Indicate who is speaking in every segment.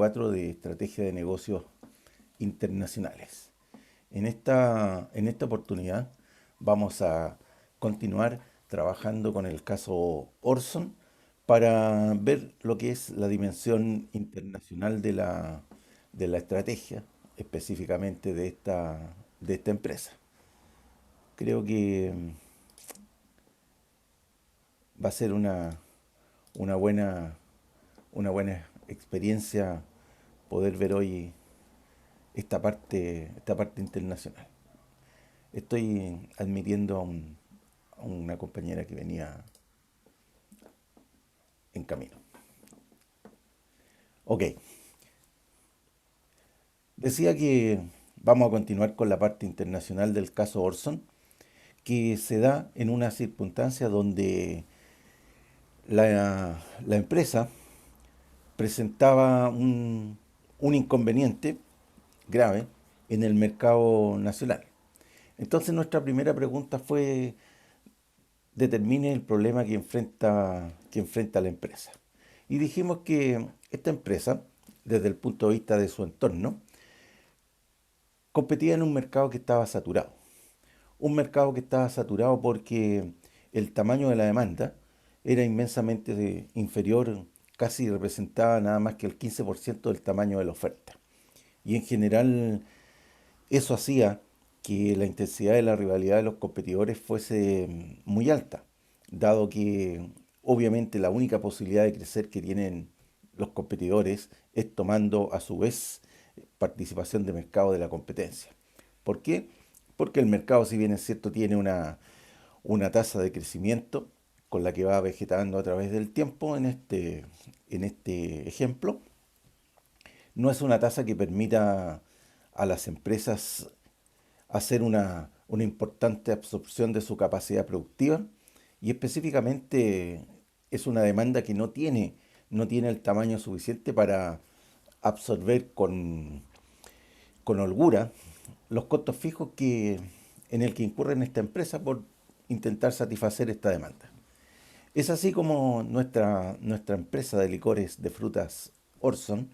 Speaker 1: 4 de Estrategia de Negocios Internacionales. En esta oportunidad vamos a continuar trabajando con el caso Orson para ver lo que es la dimensión internacional de la estrategia, específicamente de esta empresa. Creo que va a ser una buena, una buena experiencia poder ver hoy esta parte internacional. Estoy admitiendo a una compañera que venía en camino. Ok, decía que vamos a continuar con la parte internacional del caso Orson, que se da en una circunstancia donde la empresa presentaba un inconveniente grave en el mercado nacional. Entonces nuestra primera pregunta fue, determine el problema que enfrenta la empresa. Y dijimos que esta empresa, desde el punto de vista de su entorno, competía en un mercado que estaba saturado. Un mercado que estaba saturado porque el tamaño de la demanda era inmensamente inferior, casi representaba nada más que el 15% del tamaño de la oferta. Y en general eso hacía que la intensidad de la rivalidad de los competidores fuese muy alta, dado que obviamente la única posibilidad de crecer que tienen los competidores es tomando a su vez participación de mercado de la competencia. ¿Por qué? Porque el mercado, si bien es cierto, tiene una tasa de crecimiento con la que va vegetando a través del tiempo en este ejemplo, no es una tasa que permita a las empresas hacer una importante absorción de su capacidad productiva y específicamente es una demanda que no tiene el tamaño suficiente para absorber con holgura los costos fijos en el que incurren esta empresa por intentar satisfacer esta demanda. Es así como nuestra empresa de licores de frutas Orson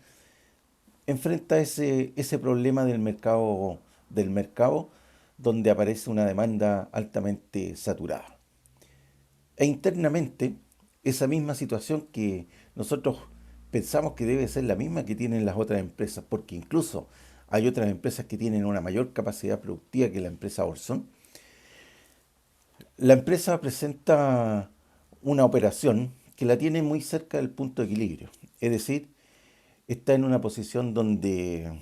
Speaker 1: enfrenta ese problema del mercado donde aparece una demanda altamente saturada. E internamente, esa misma situación que nosotros pensamos que debe ser la misma que tienen las otras empresas, porque incluso hay otras empresas que tienen una mayor capacidad productiva que la empresa Orson. La empresa presenta una operación que la tiene muy cerca del punto de equilibrio, es decir, está en una posición donde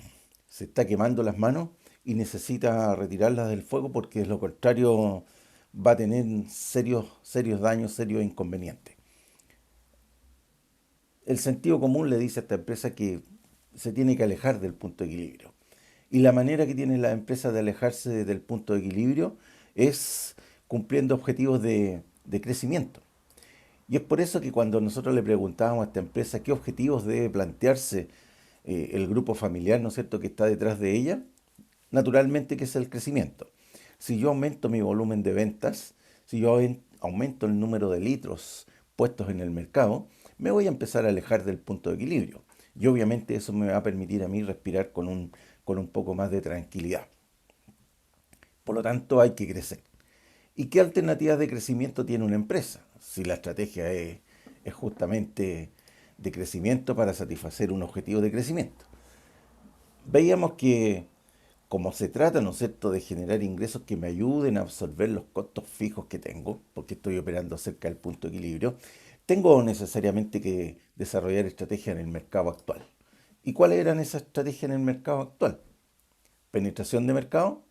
Speaker 1: se está quemando las manos y necesita retirarlas del fuego porque de lo contrario va a tener serios, serios daños, serios inconvenientes. El sentido común le dice a esta empresa que se tiene que alejar del punto de equilibrio. Y la manera que tiene la empresa de alejarse del punto de equilibrio es cumpliendo objetivos de crecimiento. Y es por eso que cuando nosotros le preguntábamos a esta empresa qué objetivos debe plantearse el grupo familiar, ¿no es cierto?, que está detrás de ella, naturalmente que es el crecimiento. Si yo aumento mi volumen de ventas, si yo aumento el número de litros puestos en el mercado, me voy a empezar a alejar del punto de equilibrio. Y obviamente eso me va a permitir a mí respirar con un poco más de tranquilidad. Por lo tanto, hay que crecer. ¿Y qué alternativas de crecimiento tiene una empresa? Si la estrategia es justamente de crecimiento para satisfacer un objetivo de crecimiento. Veíamos que como se trata, ¿no es cierto?, de generar ingresos que me ayuden a absorber los costos fijos que tengo, porque estoy operando cerca del punto de equilibrio, tengo necesariamente que desarrollar estrategias en el mercado actual. ¿Y cuáles eran esas estrategias en el mercado actual? Penetración de mercado,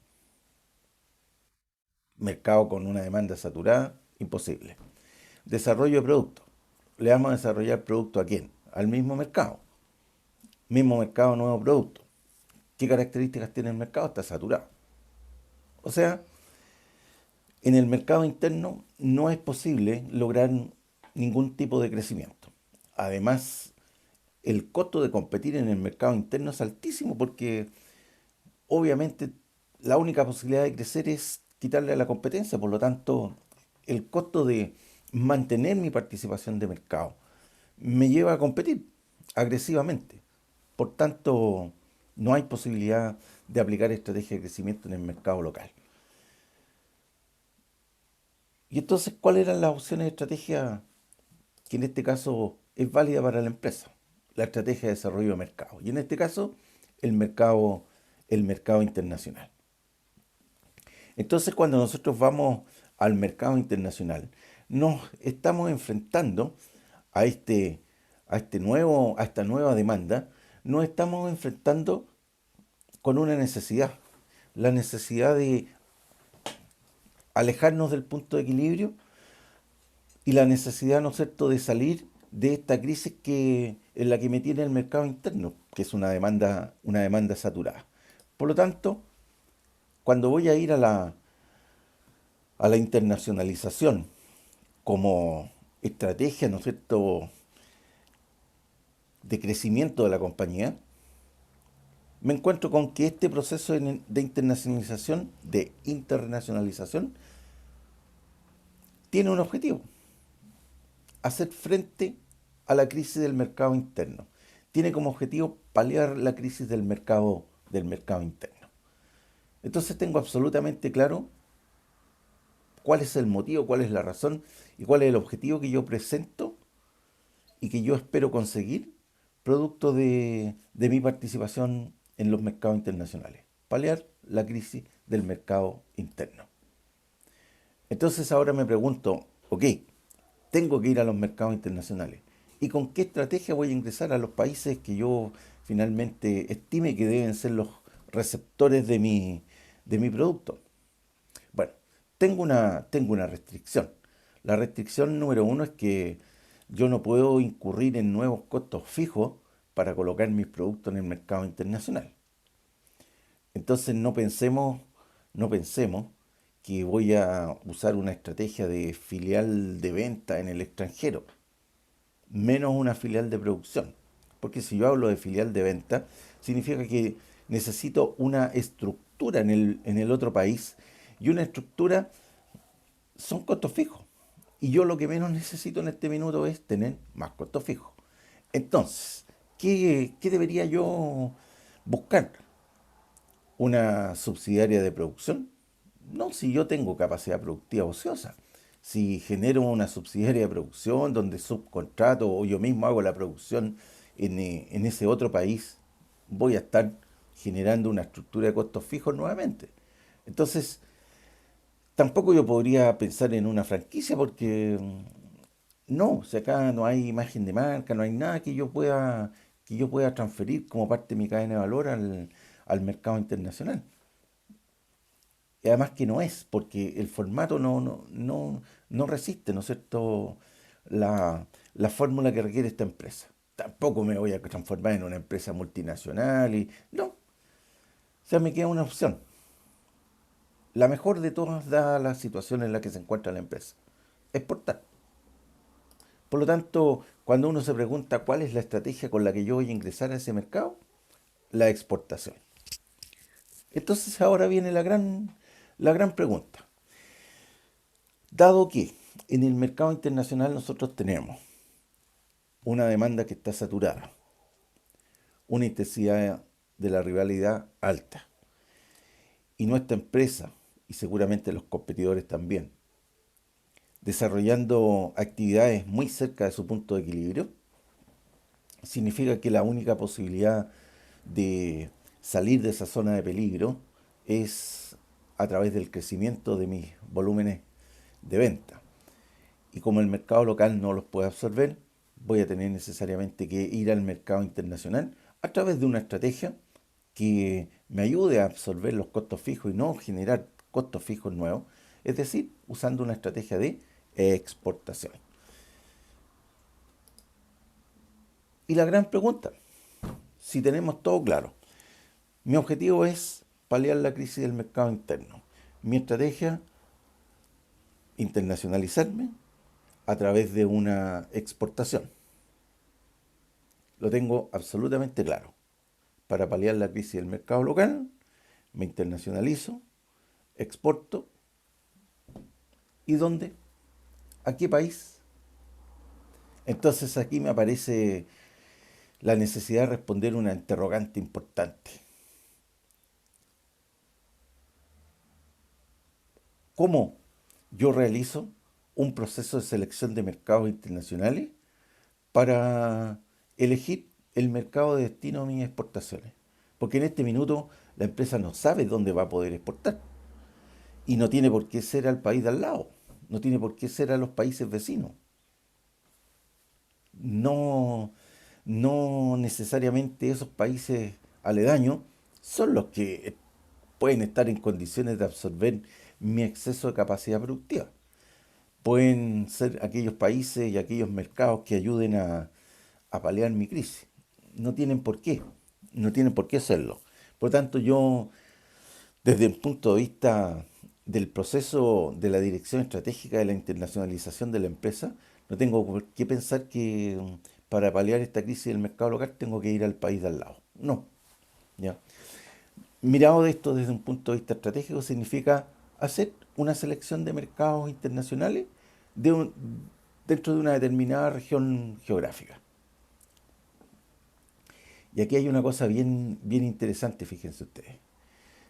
Speaker 1: mercado con una demanda saturada, imposible. Desarrollo de producto. ¿Le vamos a desarrollar producto a quién? Al mismo mercado. Mismo mercado, nuevo producto. ¿Qué características tiene el mercado? Está saturado. O sea, en el mercado interno no es posible lograr ningún tipo de crecimiento. Además, el costo de competir en el mercado interno es altísimo porque obviamente la única posibilidad de crecer es quitarle a la competencia. Por lo tanto, el costo de mantener mi participación de mercado me lleva a competir agresivamente. Por tanto, no hay posibilidad de aplicar estrategia de crecimiento en el mercado local. Y entonces, ¿cuáles eran las opciones de estrategia que en este caso es válida para la empresa? La estrategia de desarrollo de mercado. Y en este caso, el mercado, el mercado internacional. Entonces, cuando nosotros vamos al mercado internacional, nos estamos enfrentando a a esta nueva demanda, nos estamos enfrentando con una necesidad, la necesidad de alejarnos del punto de equilibrio y la necesidad, ¿no es cierto?, de salir de esta crisis en la que me tiene el mercado interno, que es una demanda saturada. Por lo tanto, cuando voy a ir a la internacionalización como estrategia, ¿no es cierto?, de crecimiento de la compañía, me encuentro con que este proceso de internacionalización, tiene un objetivo: hacer frente a la crisis del mercado interno. Tiene como objetivo paliar la crisis del mercado interno. Entonces tengo absolutamente claro cuál es el motivo, cuál es la razón y cuál es el objetivo que yo presento y que yo espero conseguir producto de mi participación en los mercados internacionales. Paliar la crisis del mercado interno. Entonces ahora me pregunto, ok, tengo que ir a los mercados internacionales. ¿Y con qué estrategia voy a ingresar a los países que yo finalmente estime que deben ser los receptores de mi producto? Bueno, tengo una restricción. La restricción número uno es que yo no puedo incurrir en nuevos costos fijos para colocar mis productos en el mercado internacional. Entonces no pensemos que voy a usar una estrategia de filial de venta en el extranjero, menos una filial de producción. Porque si yo hablo de filial de venta, significa que necesito una estructura en el otro país, y una estructura son costos fijos. Y yo lo que menos necesito en este minuto es tener más costos fijos. Entonces, qué debería yo buscar? ¿Una subsidiaria de producción? No, si yo tengo capacidad productiva ociosa. Si genero una subsidiaria de producción donde subcontrato o yo mismo hago la producción en ese otro país, voy a estar generando una estructura de costos fijos nuevamente. Entonces, tampoco yo podría pensar en una franquicia porque no, si acá no hay imagen de marca, no hay nada que yo pueda transferir como parte de mi cadena de valor al mercado internacional. Y además que no es, porque el formato no resiste, ¿no es cierto?, la fórmula que requiere esta empresa. Tampoco me voy a transformar en una empresa multinacional y no, o sea, me queda una opción. La mejor de todas, dada la situación en la que se encuentra la empresa: exportar. Por lo tanto, cuando uno se pregunta cuál es la estrategia con la que yo voy a ingresar a ese mercado, la exportación. Entonces ahora viene la gran pregunta. Dado que en el mercado internacional nosotros tenemos una demanda que está saturada, una intensidad de la rivalidad alta, y nuestra empresa, y seguramente los competidores también, desarrollando actividades muy cerca de su punto de equilibrio, significa que la única posibilidad de salir de esa zona de peligro es a través del crecimiento de mis volúmenes de venta. Y como el mercado local no los puede absorber, voy a tener necesariamente que ir al mercado internacional a través de una estrategia que me ayude a absorber los costos fijos y no generar costos fijos nuevos, es decir, usando una estrategia de exportación. Y la gran pregunta, si tenemos todo claro, mi objetivo es paliar la crisis del mercado interno. Mi estrategia, internacionalizarme a través de una exportación. Lo tengo absolutamente claro. Para paliar la crisis del mercado local, me internacionalizo, exporto. ¿Y dónde? ¿A qué país? Entonces aquí me aparece la necesidad de responder una interrogante importante. ¿Cómo yo realizo un proceso de selección de mercados internacionales para elegir el mercado de destino de mis exportaciones? Porque en este minuto la empresa no sabe dónde va a poder exportar y no tiene por qué ser al país de al lado, no tiene por qué ser a los países vecinos. No, no necesariamente esos países aledaños son los que pueden estar en condiciones de absorber mi exceso de capacidad productiva. Pueden ser aquellos países y aquellos mercados que ayuden a paliar mi crisis. No tienen por qué, no tienen por qué hacerlo. Por lo tanto, yo, desde el punto de vista del proceso de la dirección estratégica de la internacionalización de la empresa, no tengo por qué pensar que para paliar esta crisis del mercado local tengo que ir al país de al lado. No, ¿ya? Mirado de esto desde un punto de vista estratégico, significa hacer una selección de mercados internacionales de un- dentro de una determinada región geográfica. Y aquí hay una cosa bien, bien interesante, fíjense ustedes.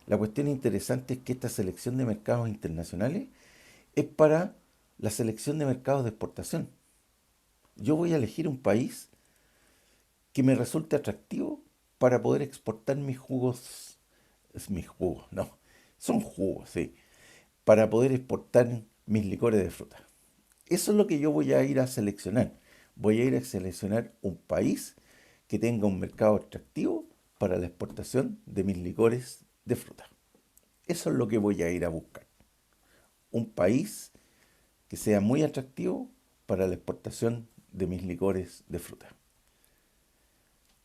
Speaker 1: La cuestión interesante es que esta selección de mercados internacionales es para la selección de mercados de exportación. Yo voy a elegir un país que me resulte atractivo para poder exportar mis jugos, es mis jugos, no, son jugos, sí, para poder exportar mis licores de fruta. Eso es lo que yo voy a ir a seleccionar. Voy a ir a seleccionar un país que tenga un mercado atractivo para la exportación de mis licores de fruta. Eso es lo que voy a ir a buscar. Un país que sea muy atractivo para la exportación de mis licores de fruta.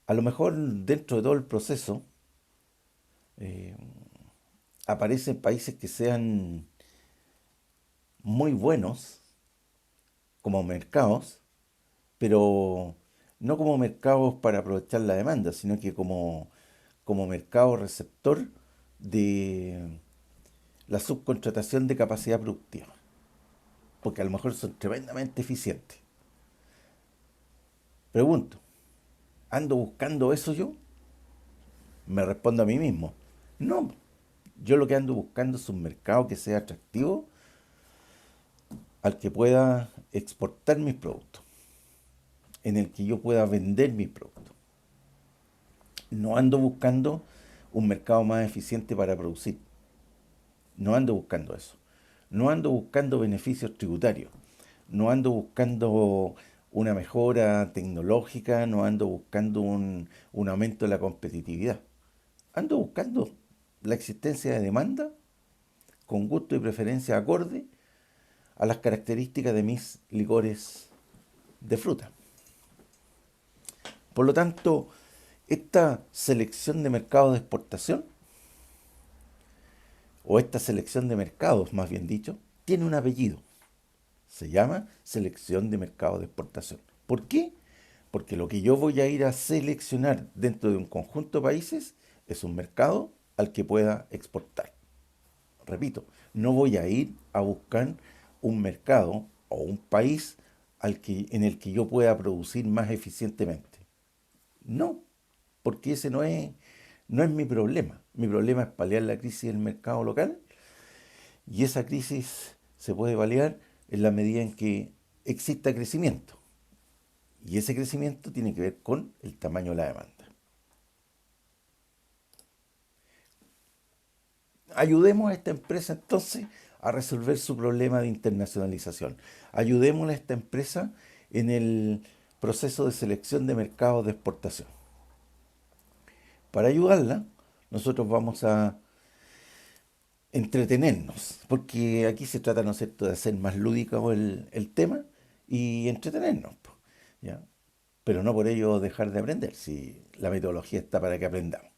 Speaker 1: A lo mejor dentro de todo el proceso eh, aparecen países que sean muy buenos como mercados, pero no como mercados para aprovechar la demanda, sino que como mercado receptor de la subcontratación de capacidad productiva, porque a lo mejor son tremendamente eficientes. Pregunto, ¿ando buscando eso yo? Me respondo a mí mismo, no, yo lo que ando buscando es un mercado que sea atractivo al que pueda exportar mis productos, en el que yo pueda vender mis productos. No ando buscando un mercado más eficiente para producir. No ando buscando eso. No ando buscando beneficios tributarios. No ando buscando una mejora tecnológica. No ando buscando un aumento de la competitividad. Ando buscando la existencia de demanda con gusto y preferencia acorde a las características de mis licores de fruta. Por lo tanto, esta selección de mercados de exportación, o esta selección de mercados, más bien dicho, tiene un apellido. Se llama selección de mercados de exportación. ¿Por qué? Porque lo que yo voy a ir a seleccionar dentro de un conjunto de países es un mercado al que pueda exportar. Repito, no voy a ir a buscar un mercado o un país en el que yo pueda producir más eficientemente. No, porque ese no es mi problema. Mi problema es paliar la crisis del mercado local y esa crisis se puede paliar en la medida en que exista crecimiento. Y ese crecimiento tiene que ver con el tamaño de la demanda. Ayudemos a esta empresa entonces a resolver su problema de internacionalización. Ayudémosle a esta empresa en el proceso de selección de mercados de exportación. Para ayudarla, nosotros vamos a entretenernos, porque aquí se trata, ¿no es cierto?, de hacer más lúdico el tema y entretenernos, po, ¿ya? Pero no por ello dejar de aprender, si la metodología está para que aprendamos.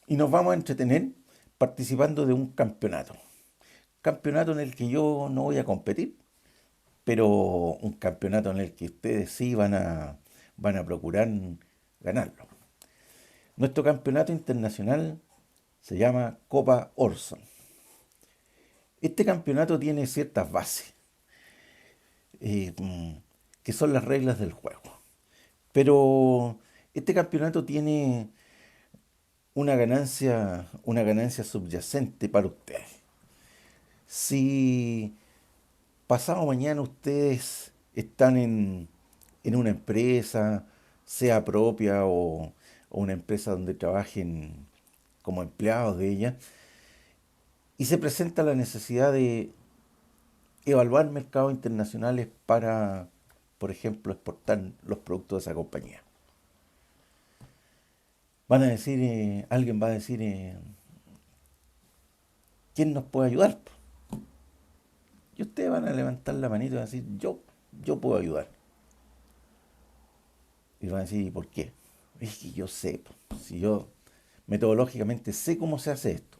Speaker 1: Y nos vamos a entretener participando de un campeonato en el que yo no voy a competir, pero un campeonato en el que ustedes sí van a procurar ganarlo. Nuestro campeonato internacional se llama Copa Orson. Este campeonato tiene ciertas bases, eh, mm, que son las reglas del juego. Pero este campeonato tiene una ganancia subyacente para ustedes. Si pasado mañana ustedes están en una empresa, sea propia o una empresa donde trabajen como empleados de ella, y se presenta la necesidad de evaluar mercados internacionales para, por ejemplo, exportar los productos de esa compañía. Van a decir, alguien va a decir, ¿quién nos puede ayudar? Y ustedes van a levantar la manito y van a decir, yo puedo ayudar. Y van a decir, ¿y por qué? Es que yo sé, si yo metodológicamente sé cómo se hace esto.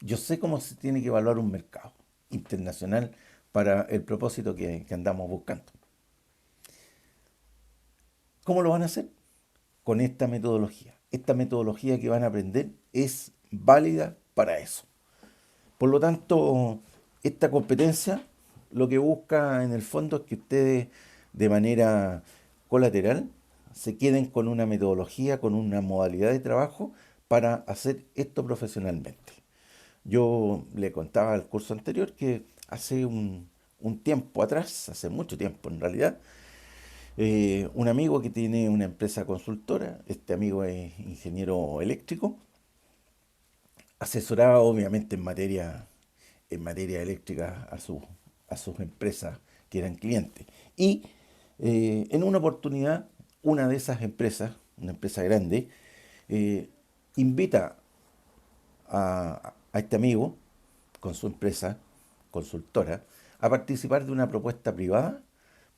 Speaker 1: Yo sé cómo se tiene que evaluar un mercado internacional para el propósito que andamos buscando. ¿Cómo lo van a hacer? Con esta metodología. Esta metodología que van a aprender es válida para eso. Por lo tanto, esta competencia lo que busca en el fondo es que ustedes de manera colateral se queden con una metodología, con una modalidad de trabajo para hacer esto profesionalmente. Yo le contaba al curso anterior que hace un tiempo atrás, hace mucho tiempo en realidad, un amigo que tiene una empresa consultora, este amigo es ingeniero eléctrico, asesoraba obviamente en materia eléctrica a sus empresas que eran clientes. Y en una oportunidad, una de esas empresas, una empresa grande, eh, invita a este amigo con su empresa consultora a participar de una propuesta privada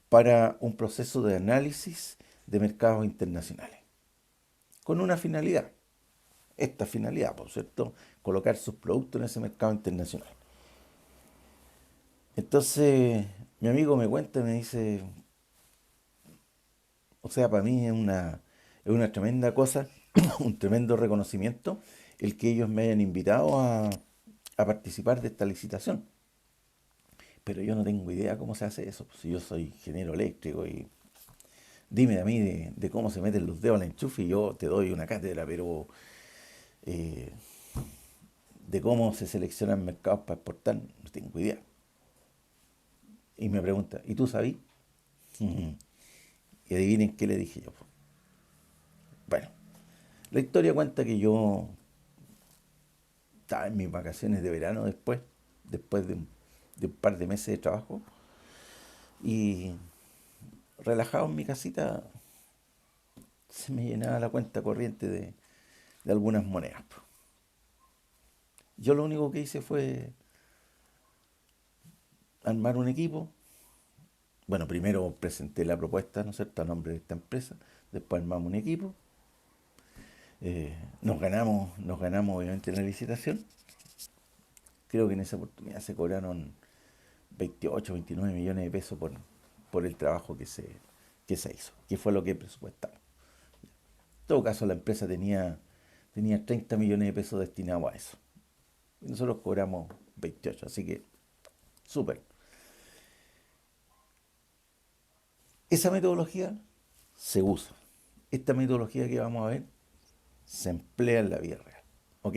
Speaker 1: para un proceso de análisis de mercados internacionales, con una finalidad, esta finalidad, por cierto, colocar sus productos en ese mercado internacional. Entonces, mi amigo me cuenta y me dice, o sea, para mí es una tremenda cosa, un tremendo reconocimiento el que ellos me hayan invitado a participar de esta licitación. Pero yo no tengo idea cómo se hace eso, pues, si yo soy ingeniero eléctrico y dime a mí de cómo se meten los dedos al enchufe y yo te doy una cátedra, pero eh, de cómo se seleccionan mercados para exportar, no tengo idea. Y me pregunta, ¿y tú sabes? Y adivinen qué le dije yo. Bueno, la historia cuenta que yo estaba en mis vacaciones de verano después de un par de meses de trabajo, y relajado en mi casita se me llenaba la cuenta corriente de algunas monedas. Yo lo único que hice fue armar un equipo. Bueno, primero presenté la propuesta, ¿no es cierto?, a nombre de esta empresa. Después armamos un equipo. Nos ganamos obviamente la licitación. Creo que en esa oportunidad se cobraron 28, 29 millones de pesos por el trabajo que se hizo, que fue lo que presupuestamos. En todo caso, la empresa tenía 30 millones de pesos destinados a eso. Y nosotros cobramos 28, así que súper. Esa metodología se usa. Esta metodología que vamos a ver se emplea en la vida real. ¿Ok?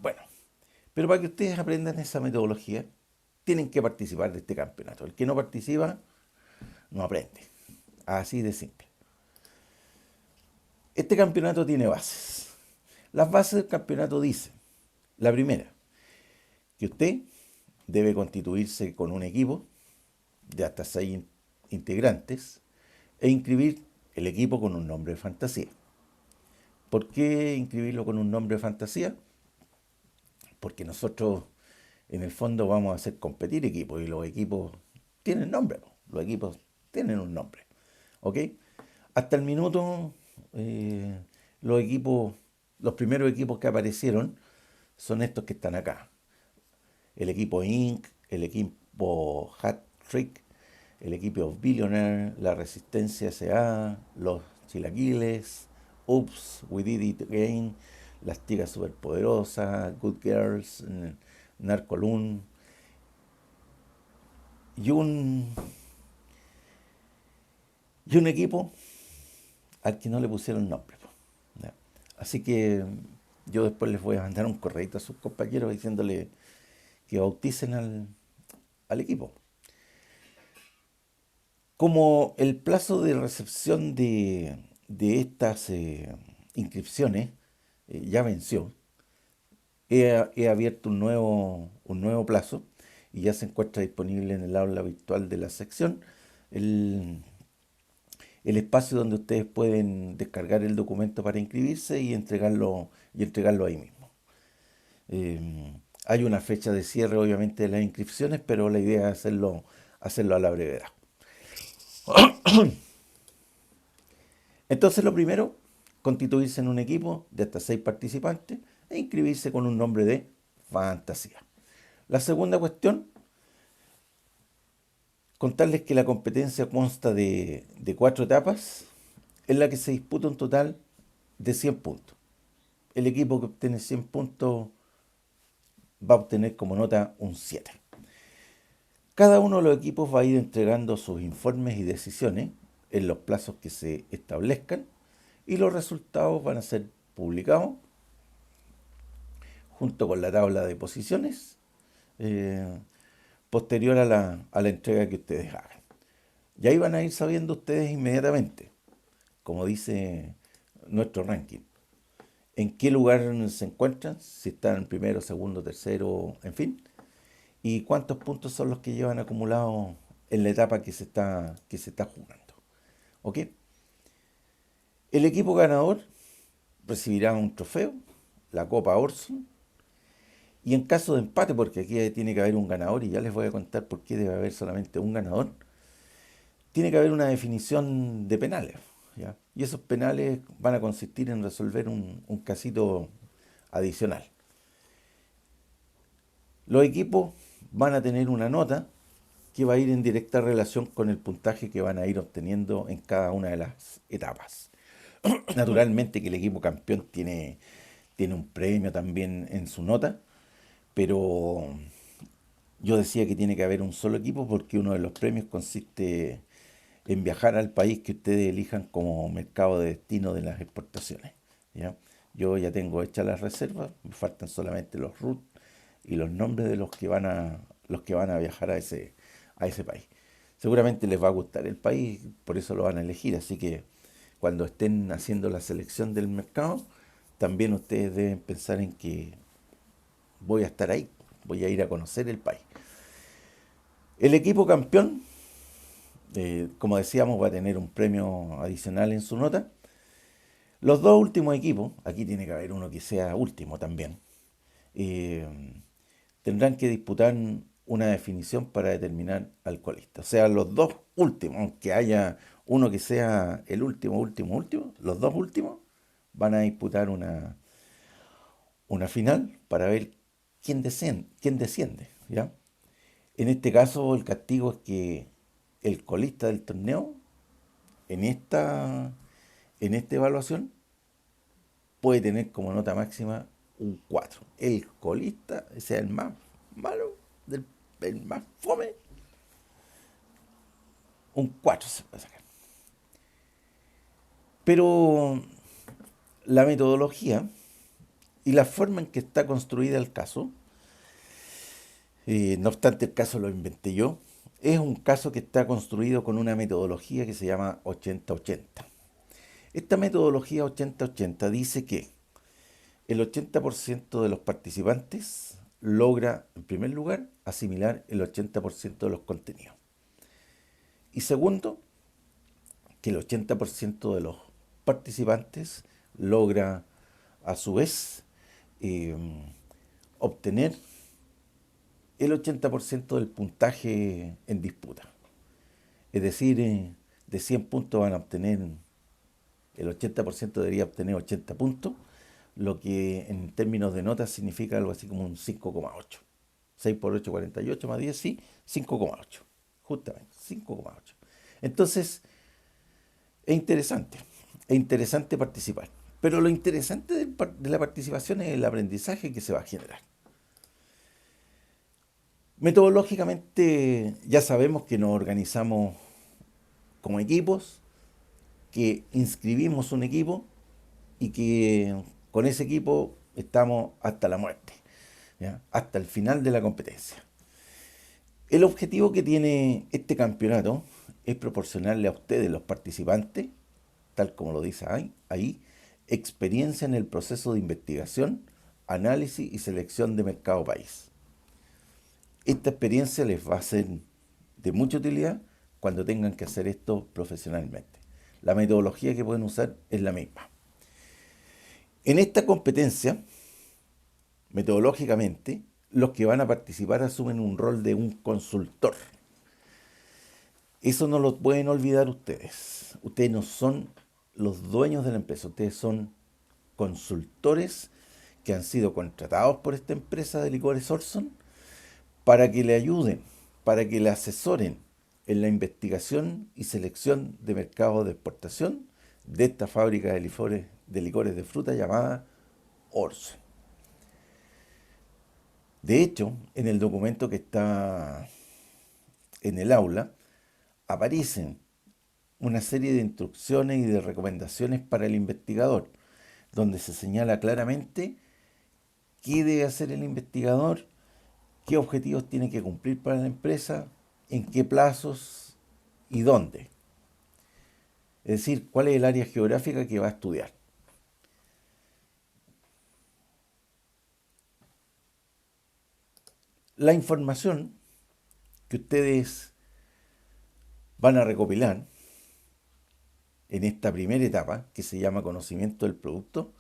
Speaker 1: Bueno, pero para que ustedes aprendan esa metodología, tienen que participar de este campeonato. El que no participa, no aprende. Así de simple. Este campeonato tiene bases. Las bases del campeonato dicen, la primera, que usted debe constituirse con un equipo de hasta 6 integrantes e inscribir el equipo con un nombre de fantasía. ¿Por qué inscribirlo con un nombre de fantasía? Porque nosotros en el fondo vamos a hacer competir equipos y los equipos tienen nombre, ¿no? Los equipos tienen un nombre. ¿Ok? Hasta el minuto, eh, los equipos, los primeros equipos que aparecieron son estos que están acá. El equipo Inc., el equipo Hat Trick, el equipo Billionaire, la Resistencia SA, los Chilaquiles, Oops, We Did It Again, las Chicas Superpoderosas, Good Girls, Narcolún y un, y un equipo al que no le pusieron nombre, po. ¿Ya? Así que yo después les voy a mandar un correo a sus compañeros diciéndole que bauticen al equipo. Como el plazo de recepción de estas inscripciones ya venció, he abierto un nuevo plazo y ya se encuentra disponible en el aula virtual de la sección el, el espacio donde ustedes pueden descargar el documento para inscribirse y entregarlo ahí mismo. Hay una fecha de cierre, obviamente, de las inscripciones, pero la idea es hacerlo a la brevedad. Entonces, lo primero, constituirse en un equipo de hasta 6 participantes e inscribirse con un nombre de fantasía. La segunda cuestión, contarles que la competencia consta de 4 etapas, en la que se disputa un total de 100 puntos. El equipo que obtiene 100 puntos va a obtener como nota un 7. Cada uno de los equipos va a ir entregando sus informes y decisiones en los plazos que se establezcan y los resultados van a ser publicados junto con la tabla de posiciones eh, posterior a la entrega que ustedes hagan. Y ahí van a ir sabiendo ustedes inmediatamente, como dice nuestro ranking, en qué lugar se encuentran, si están primero, segundo, tercero, en fin, y cuántos puntos son los que llevan acumulados en la etapa que se está jugando. ¿Ok? El equipo ganador recibirá un trofeo, la Copa Orson, y en caso de empate, porque aquí tiene que haber un ganador, y ya les voy a contar por qué debe haber solamente un ganador, tiene que haber una definición de penales, ¿ya? Y esos penales van a consistir en resolver un casito adicional. Los equipos van a tener una nota que va a ir en directa relación con el puntaje que van a ir obteniendo en cada una de las etapas. Naturalmente que el equipo campeón tiene un premio también en su nota, pero yo decía que tiene que haber un solo equipo porque uno de los premios consiste en viajar al país que ustedes elijan como mercado de destino de las exportaciones, ¿ya? Yo ya tengo hechas las reservas, me faltan solamente los routes y los nombres de los que van a viajar a ese país. Seguramente les va a gustar el país, por eso lo van a elegir, así que cuando estén haciendo la selección del mercado, también ustedes deben pensar en que voy a estar ahí, voy a ir a conocer el país. El equipo campeón, como decíamos, va a tener un premio adicional en su nota. Los dos últimos equipos, aquí tiene que haber uno que sea último también, eh, tendrán que disputar una definición para determinar al colista. O sea, los dos últimos, aunque haya uno que sea el último, último, último, los dos últimos van a disputar una final para ver quién desciende, ¿ya? En este caso, el castigo es que el colista del torneo, en esta evaluación, puede tener como nota máxima un 4. El colista, o sea, el más malo, el más fome, un 4 se puede sacar. Pero la metodología y la forma en que está construida el caso, no obstante el caso lo inventé yo, es un caso que está construido con una metodología que se llama 80-80. Esta metodología 80-80 dice que el 80% de los participantes logra, en primer lugar, asimilar el 80% de los contenidos. Y segundo, que el 80% de los participantes logra, a su vez, eh, obtener el 80% del puntaje en disputa. Es decir, de 100 puntos van a obtener, el 80% debería obtener 80 puntos, lo que en términos de notas significa algo así como un 5,8. 6 por 8, 48 más 10, sí, 5,8. Justamente, 5,8. Entonces, es interesante participar. Pero lo interesante de la participación es el aprendizaje que se va a generar. Metodológicamente ya sabemos que nos organizamos como equipos, que inscribimos un equipo y que con ese equipo estamos hasta la muerte, ¿ya? Hasta el final de la competencia. El objetivo que tiene este campeonato es proporcionarle a ustedes, los participantes, tal como lo dice ahí, experiencia en el proceso de investigación, análisis y selección de mercado país. Esta experiencia les va a ser de mucha utilidad cuando tengan que hacer esto profesionalmente. La metodología que pueden usar es la misma. En esta competencia, metodológicamente, los que van a participar asumen un rol de un consultor. Eso no lo pueden olvidar ustedes. Ustedes no son los dueños de la empresa, ustedes son consultores que han sido contratados por esta empresa de licores Orson para que le ayuden, para que le asesoren en la investigación y selección de mercados de exportación de esta fábrica de licores de fruta llamada Orson. De hecho, en el documento que está en el aula, aparecen una serie de instrucciones y de recomendaciones para el investigador, donde se señala claramente qué debe hacer el investigador, qué objetivos tiene que cumplir para la empresa, en qué plazos y dónde. Es decir, cuál es el área geográfica que va a estudiar. La información que ustedes van a recopilar en esta primera etapa, que se llama conocimiento del producto,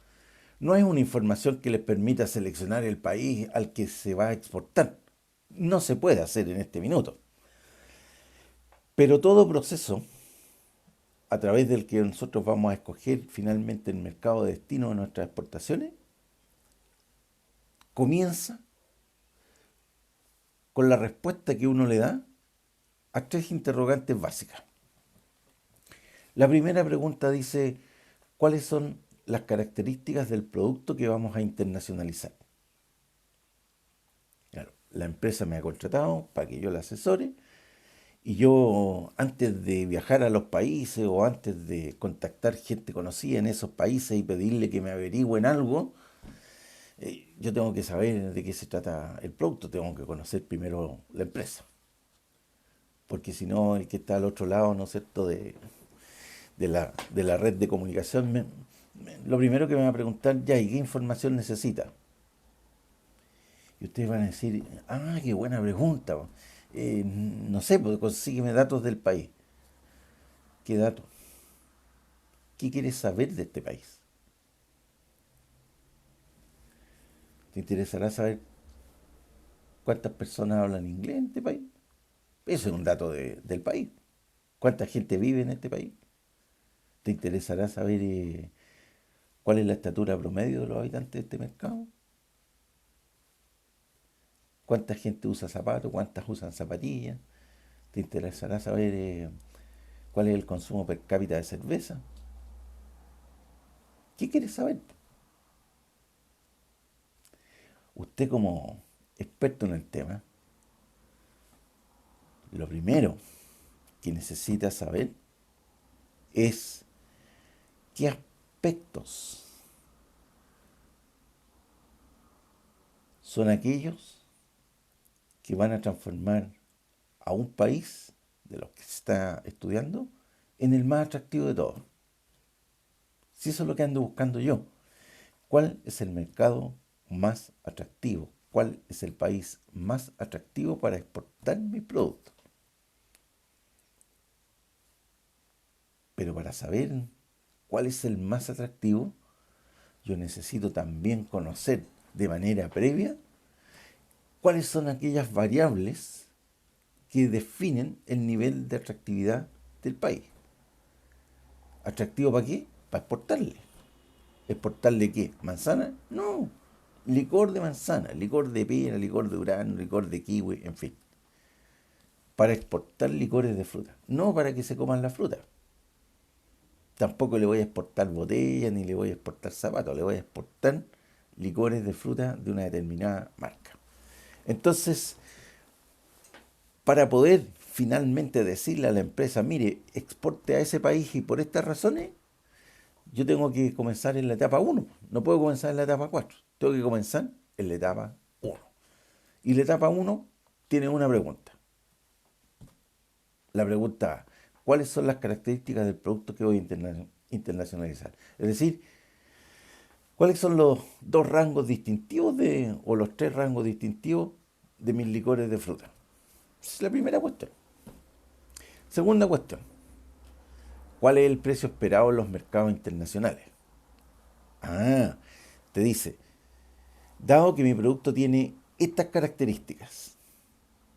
Speaker 1: no es una información que les permita seleccionar el país al que se va a exportar. No se puede hacer en este minuto. Pero todo proceso a través del que nosotros vamos a escoger finalmente el mercado de destino de nuestras exportaciones, comienza con la respuesta que uno le da a tres interrogantes básicas. La primera pregunta dice, ¿cuáles son las características del producto que vamos a internacionalizar? Claro, la empresa me ha contratado para que yo la asesore y yo antes de viajar a los países o antes de contactar gente conocida en esos países y pedirle que me averigüen algo, yo tengo que saber de qué se trata el producto, tengo que conocer primero la empresa. Porque si no, el que está al otro lado, ¿no es cierto?, de la red de comunicación, lo primero que me va a preguntar, ya, ¿y qué información necesita? Y ustedes van a decir, qué buena pregunta. No sé, pues consígueme datos del país. ¿Qué datos? ¿Qué quieres saber de este país? ¿Te interesará saber cuántas personas hablan inglés en este país? Eso es un dato del país. ¿Cuánta gente vive en este país? ¿Te interesará saber cuál es la estatura promedio de los habitantes de este mercado? ¿Cuánta gente usa zapatos? ¿Cuántas usan zapatillas? ¿Te interesará saber cuál es el consumo per cápita de cerveza? ¿Qué quieres saber? Usted como experto en el tema, lo primero que necesita saber es qué aspectos son aquellos que van a transformar a un país de los que se está estudiando en el más atractivo de todos. Si eso es lo que ando buscando yo, ¿cuál es el mercado más atractivo? ¿Cuál es el país más atractivo para exportar mis productos? Pero para saber cuál es el más atractivo, yo necesito también conocer de manera previa cuáles son aquellas variables que definen el nivel de atractividad del país. ¿Atractivo para qué? Para exportarle. ¿Exportarle qué? ¿Manzana? No. Licor de manzana, licor de pera, licor de durazno, licor de kiwi, en fin. Para exportar licores de fruta. No para que se coman la fruta. Tampoco le voy a exportar botellas ni le voy a exportar zapatos. Le voy a exportar licores de fruta de una determinada marca. Entonces, para poder finalmente decirle a la empresa, mire, exporte a ese país y por estas razones, yo tengo que comenzar en la etapa uno. No puedo comenzar en la etapa 4. Tengo que comenzar en la etapa uno. Y la etapa uno tiene una pregunta. La pregunta A, ¿cuáles son las características del producto que voy a internacionalizar? Es decir, ¿cuáles son los dos rangos distintivos o los tres rangos distintivos de mis licores de fruta? Esa es la primera cuestión. Segunda cuestión, ¿cuál es el precio esperado en los mercados internacionales? Ah, te dice, dado que mi producto tiene estas características,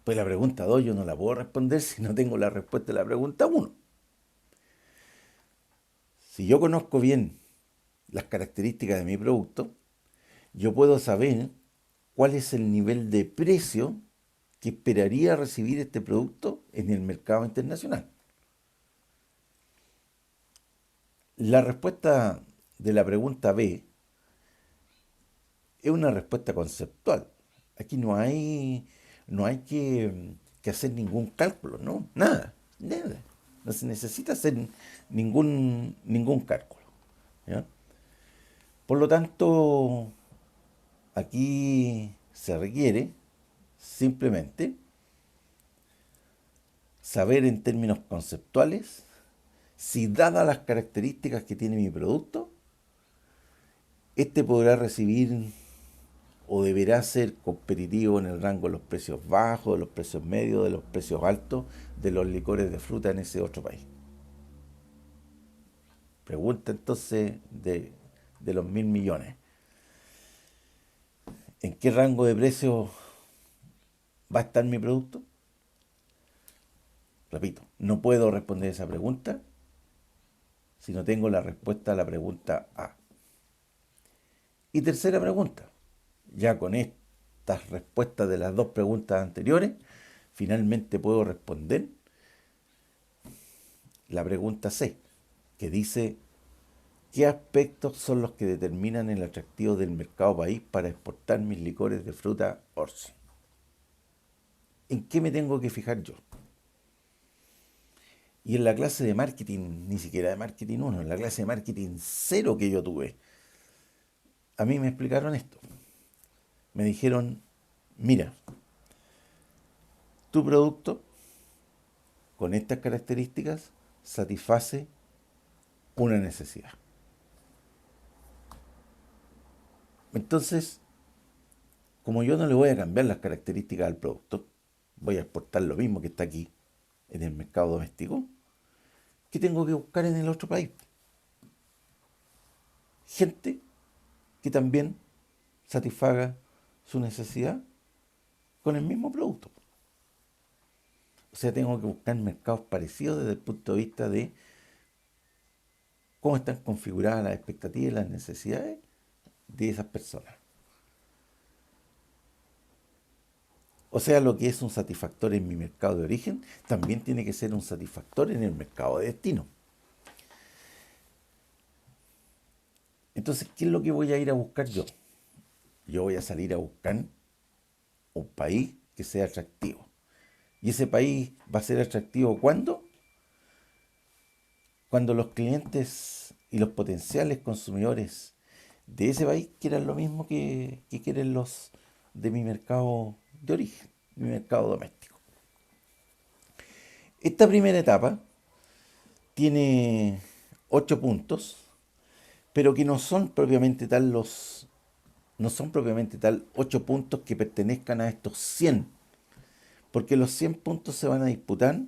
Speaker 1: pues la pregunta 2 yo no la puedo responder si no tengo la respuesta a la pregunta 1. Si yo conozco bien las características de mi producto, yo puedo saber cuál es el nivel de precio que esperaría recibir este producto en el mercado internacional. La respuesta de la pregunta B es una respuesta conceptual. Aquí no hay que hacer ningún cálculo, ¿no? Nada. No se necesita hacer ningún cálculo. ¿Ya? Por lo tanto, aquí se requiere simplemente saber en términos conceptuales si, dadas las características que tiene mi producto, este podrá recibir o deberá ser competitivo en el rango de los precios bajos, de los precios medios, de los precios altos de los licores de fruta en ese otro país. Pregunta entonces de los 1.000 millones. ¿En qué rango de precios va a estar mi producto? Repito, no puedo responder esa pregunta si no tengo la respuesta a la pregunta A. Y tercera pregunta, ya con estas respuestas de las dos preguntas anteriores, finalmente puedo responder la pregunta C, que dice, ¿qué aspectos son los que determinan el atractivo del mercado país para exportar mis licores de fruta Orson? ¿En qué me tengo que fijar yo? Y en la clase de marketing, ni siquiera de marketing 1, en la clase de marketing 0 que yo tuve, a mí me explicaron esto. Me dijeron, mira, tu producto con estas características satisface una necesidad. Entonces, como yo no le voy a cambiar las características al producto, voy a exportar lo mismo que está aquí en el mercado doméstico, ¿qué tengo que buscar en el otro país? Gente que también satisfaga su necesidad con el mismo producto. O sea, tengo que buscar mercados parecidos desde el punto de vista de cómo están configuradas las expectativas y las necesidades de esas personas. O sea, lo que es un satisfactor en mi mercado de origen, también tiene que ser un satisfactor en el mercado de destino. Entonces, ¿qué es lo que voy a ir a buscar yo? Yo voy a salir a buscar un país que sea atractivo. ¿Y ese país va a ser atractivo cuándo? Cuando los clientes y los potenciales consumidores de ese país quieran lo mismo que quieren los de mi mercado de origen, mi mercado doméstico. Esta primera etapa tiene 8 puntos, pero que no son propiamente tal 8 puntos que pertenezcan a estos 100, porque los 100 puntos se van a disputar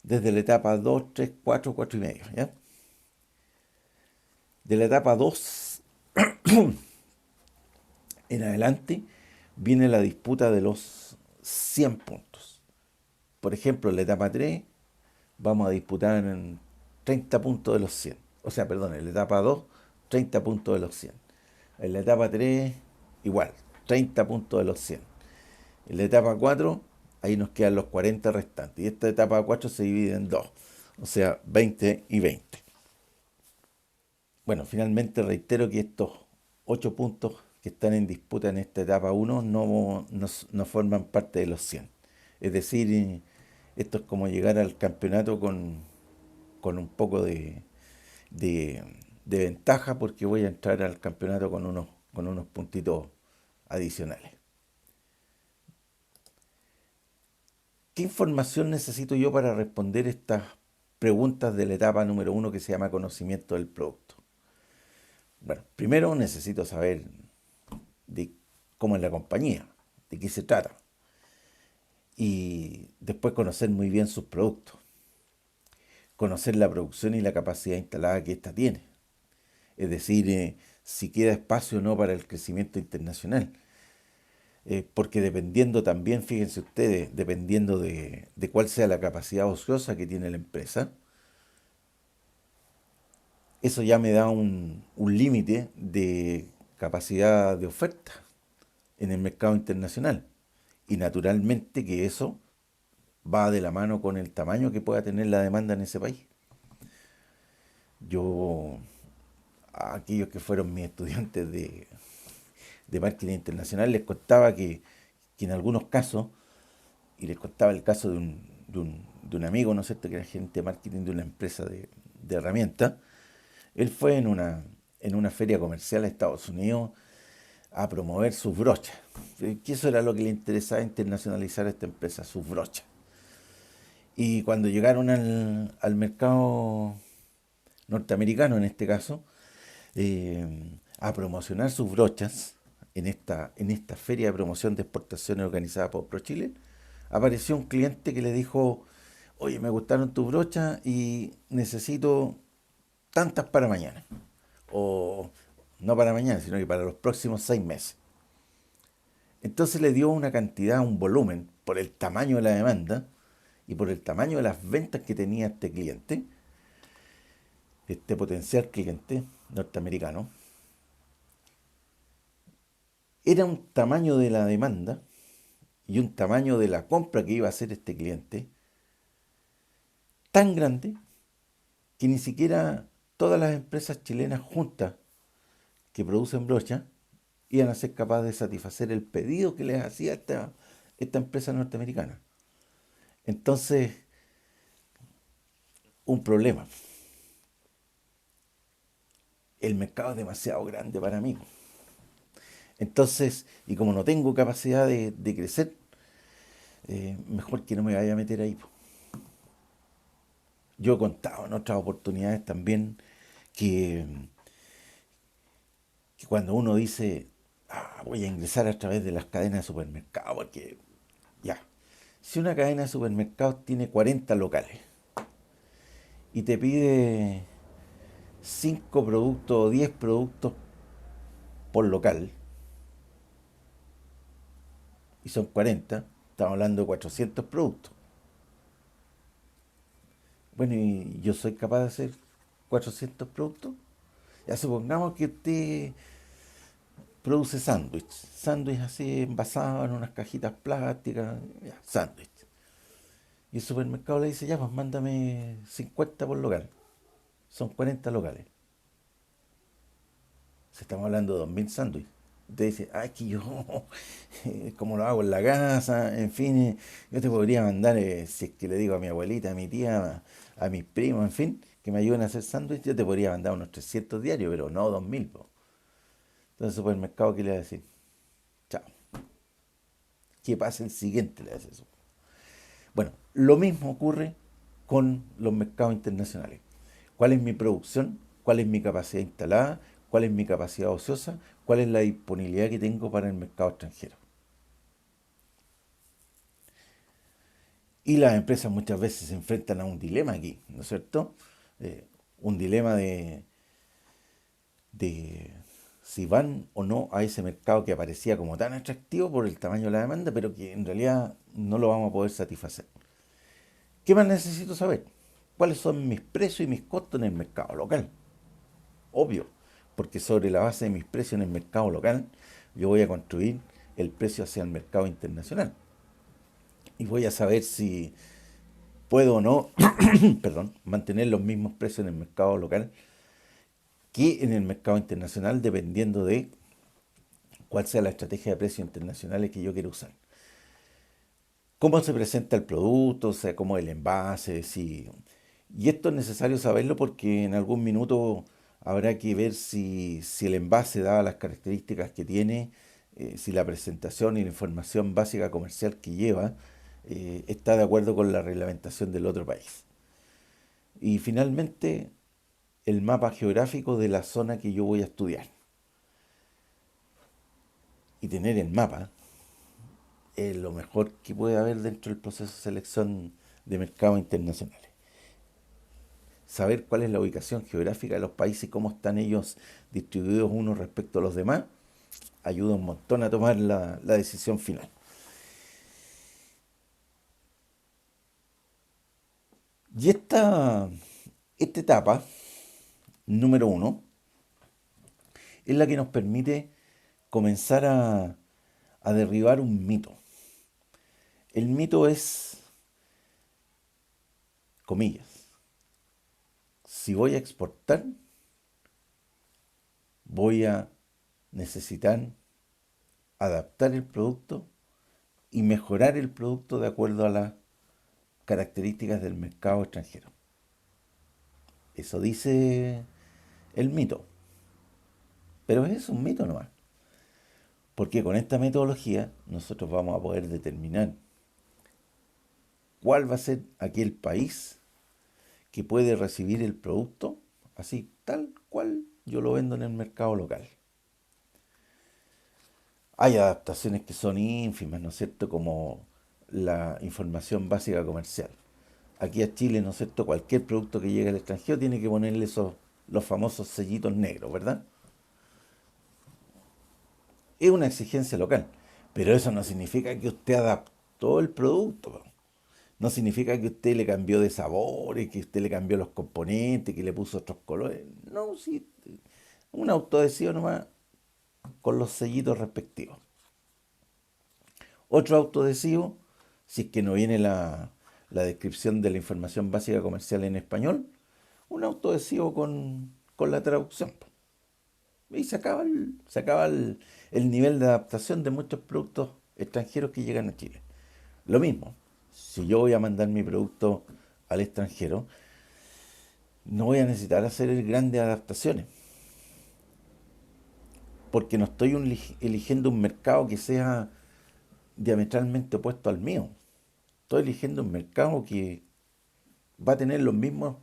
Speaker 1: desde la etapa 2, 3, 4, 4 y medio, ¿ya? De la etapa 2 en adelante viene la disputa de los 100 puntos. Por ejemplo, en la etapa 3 vamos a disputar en 30 puntos de los 100. O sea, perdón, en la etapa 2, 30 puntos de los 100. En la etapa 3, igual, 30 puntos de los 100. En la etapa 4, ahí nos quedan los 40 restantes. Y esta etapa 4 se divide en dos, o sea, 20 y 20. Bueno, finalmente reitero que estos 8 puntos que están en disputa en esta etapa 1 no forman parte de los 100. Es decir, Esto es como llegar al campeonato con un poco de, de ventaja porque voy a entrar al campeonato con unos puntitos adicionales. ¿Qué información necesito yo para responder estas preguntas de la etapa número uno que se llama conocimiento del producto? Bueno, primero necesito saber de cómo es la compañía, de qué se trata, y después conocer muy bien sus productos, conocer la producción y la capacidad instalada que ésta tiene, es decir, si queda espacio o no para el crecimiento internacional. Porque dependiendo también, fíjense ustedes, dependiendo de cuál sea la capacidad ociosa que tiene la empresa, eso ya me da un límite de capacidad de oferta en el mercado internacional. Y naturalmente que eso va de la mano con el tamaño que pueda tener la demanda en ese país. Yo, a aquellos que fueron mis estudiantes de marketing internacional, les contaba que en algunos casos, y les contaba el caso de un amigo, ¿no es cierto?, que era gerente de marketing de una empresa de herramientas. Él fue en una feria comercial a Estados Unidos a promover sus brochas. Que eso era lo que le interesaba internacionalizar a esta empresa, sus brochas. Y cuando llegaron al mercado norteamericano, en este caso, a promocionar sus brochas en esta feria de promoción de exportaciones organizada por ProChile, apareció un cliente que le dijo, oye, me gustaron tus brochas y necesito tantas para mañana. O no para mañana, sino que para los próximos 6 meses. Entonces le dio una cantidad, un volumen, por el tamaño de la demanda y por el tamaño de las ventas que tenía este cliente, este potencial cliente norteamericano. Era un tamaño de la demanda y un tamaño de la compra que iba a hacer este cliente tan grande que ni siquiera todas las empresas chilenas juntas que producen brocha iban a ser capaces de satisfacer el pedido que les hacía esta empresa norteamericana. Entonces, un problema. El mercado es demasiado grande para mí. Entonces, y como no tengo capacidad de crecer, mejor que no me vaya a meter ahí. Yo he contado en otras oportunidades también que, que cuando uno dice, voy a ingresar a través de las cadenas de supermercados, porque ya, si una cadena de supermercados tiene 40 locales y te pide 5 productos o 10 productos por local, y son 40, estamos hablando de 400 productos. Bueno, y yo soy capaz de hacer 400 productos. Ya supongamos que usted produce sándwich así envasado en unas cajitas plásticas, ya, sándwich. Y el supermercado le dice, ya, pues mándame 50 por local. Son 40 locales. Se estamos hablando de 2000 sándwiches. Usted dice, es que yo, como lo hago en la casa, en fin, yo te podría mandar, si es que le digo a mi abuelita, a mi tía, a mis primos, en fin, que me ayuden a hacer sándwiches, yo te podría mandar unos 300 diarios, pero no 2000, po. Entonces, el supermercado, ¿qué le va a decir? Chao. Que pase el siguiente, le hace eso. Bueno, lo mismo ocurre con los mercados internacionales. ¿Cuál es mi producción? ¿Cuál es mi capacidad instalada? ¿Cuál es mi capacidad ociosa? ¿Cuál es la disponibilidad que tengo para el mercado extranjero? Y las empresas muchas veces se enfrentan a un dilema aquí, ¿no es cierto? Un dilema de si van o no a ese mercado que aparecía como tan atractivo por el tamaño de la demanda, pero que en realidad no lo vamos a poder satisfacer. ¿Qué más necesito saber? ¿Cuáles son mis precios y mis costos en el mercado local? Obvio, porque sobre la base de mis precios en el mercado local, yo voy a construir el precio hacia el mercado internacional. Y voy a saber si puedo o no, perdón, mantener los mismos precios en el mercado local que en el mercado internacional, dependiendo de cuál sea la estrategia de precios internacionales que yo quiero usar. cómo se presenta el producto, o sea, cómo el envase, si... Y esto es necesario saberlo porque en algún minuto habrá que ver si el envase, dadas las características que tiene, si la presentación y la información básica comercial que lleva, está de acuerdo con la reglamentación del otro país. Y finalmente, el mapa geográfico de la zona que yo voy a estudiar. Y tener el mapa es lo mejor que puede haber dentro del proceso de selección de mercados internacionales. Saber cuál es la ubicación geográfica de los países y cómo están ellos distribuidos unos respecto a los demás, ayuda un montón a tomar la decisión final. Y esta etapa, número uno, es la que nos permite comenzar a derribar un mito. El mito es, comillas, si voy a exportar, voy a necesitar adaptar el producto y mejorar el producto de acuerdo a las características del mercado extranjero. Eso dice el mito, pero es un mito nomás, porque con esta metodología nosotros vamos a poder determinar cuál va a ser aquel país que puede recibir el producto así tal cual yo lo vendo en el mercado local. Hay adaptaciones que son ínfimas, ¿no es cierto? Como la información básica comercial. Aquí a Chile, ¿no es cierto? Cualquier producto que llegue al extranjero tiene que ponerle los famosos sellitos negros, ¿verdad? Es una exigencia local, pero eso no significa que usted adaptó el producto. No significa que usted le cambió de sabores, que usted le cambió los componentes, que le puso otros colores. No, sí, un autoadhesivo nomás con los sellitos respectivos. Otro autoadhesivo, si es que no viene la descripción de la información básica comercial en español, un autoadhesivo con la traducción. Y se acaba el nivel de adaptación de muchos productos extranjeros que llegan a Chile. Lo mismo, si yo voy a mandar mi producto al extranjero, no voy a necesitar hacer grandes adaptaciones, porque no estoy eligiendo un mercado que sea diametralmente opuesto al mío. Estoy eligiendo un mercado que va a tener los mismos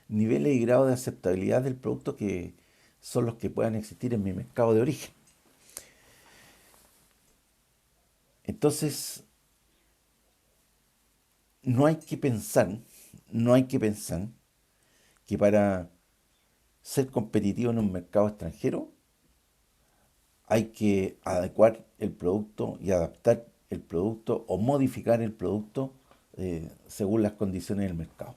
Speaker 1: niveles y grados de aceptabilidad del producto que son los que puedan existir en mi mercado de origen. Entonces, no hay que pensar, no hay que pensar que para ser competitivo en un mercado extranjero hay que adecuar el producto y adaptar el producto o modificar el producto según las condiciones del mercado.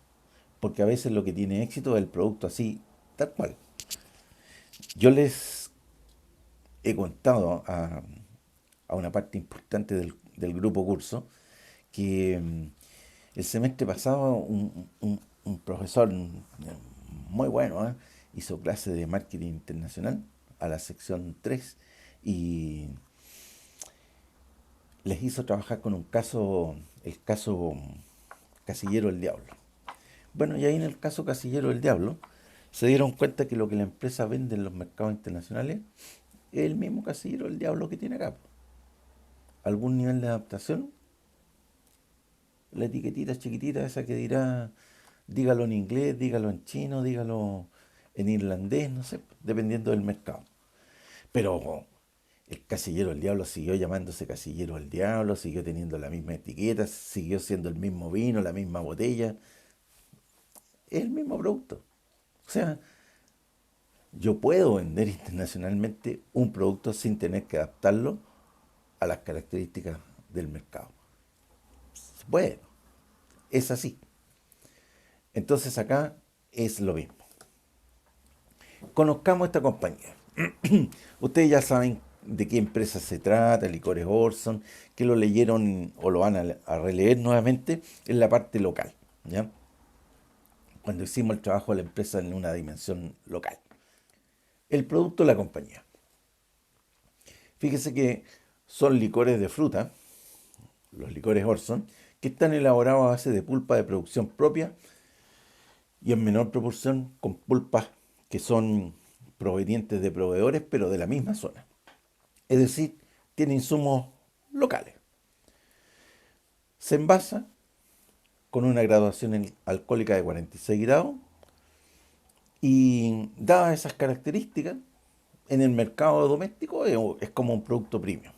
Speaker 1: Porque a veces lo que tiene éxito es el producto así, tal cual. Yo les he contado a una parte importante del grupo curso que el semestre pasado un profesor muy bueno hizo clase de marketing internacional a la sección 3 y les hizo trabajar con un caso, el caso Casillero del Diablo. Bueno, y ahí en el caso Casillero del Diablo se dieron cuenta que lo que la empresa vende en los mercados internacionales es el mismo Casillero del Diablo que tiene acá. Algún nivel de adaptación, la etiquetita chiquitita esa que dirá, dígalo en inglés, dígalo en chino, dígalo en irlandés, no sé, dependiendo del mercado. Pero el Casillero del Diablo siguió llamándose Casillero del Diablo, siguió teniendo la misma etiqueta, siguió siendo el mismo vino, la misma botella, es el mismo producto. O sea, yo puedo vender internacionalmente un producto sin tener que adaptarlo a las características del mercado. Bueno, es así. Entonces acá es lo mismo. Conozcamos esta compañía. Ustedes ya saben de qué empresa se trata, Licores Orson, que lo leyeron o lo van a releer nuevamente en la parte local, ¿ya? Cuando hicimos el trabajo de la empresa en una dimensión local. El producto de la compañía. Fíjese que son licores de fruta, los licores Orson, que están elaborados a base de pulpa de producción propia y en menor proporción con pulpas que son provenientes de proveedores, pero de la misma zona. Es decir, tiene insumos locales. Se envasa con una graduación alcohólica de 46 grados y dadas esas características, en el mercado doméstico es como un producto premium.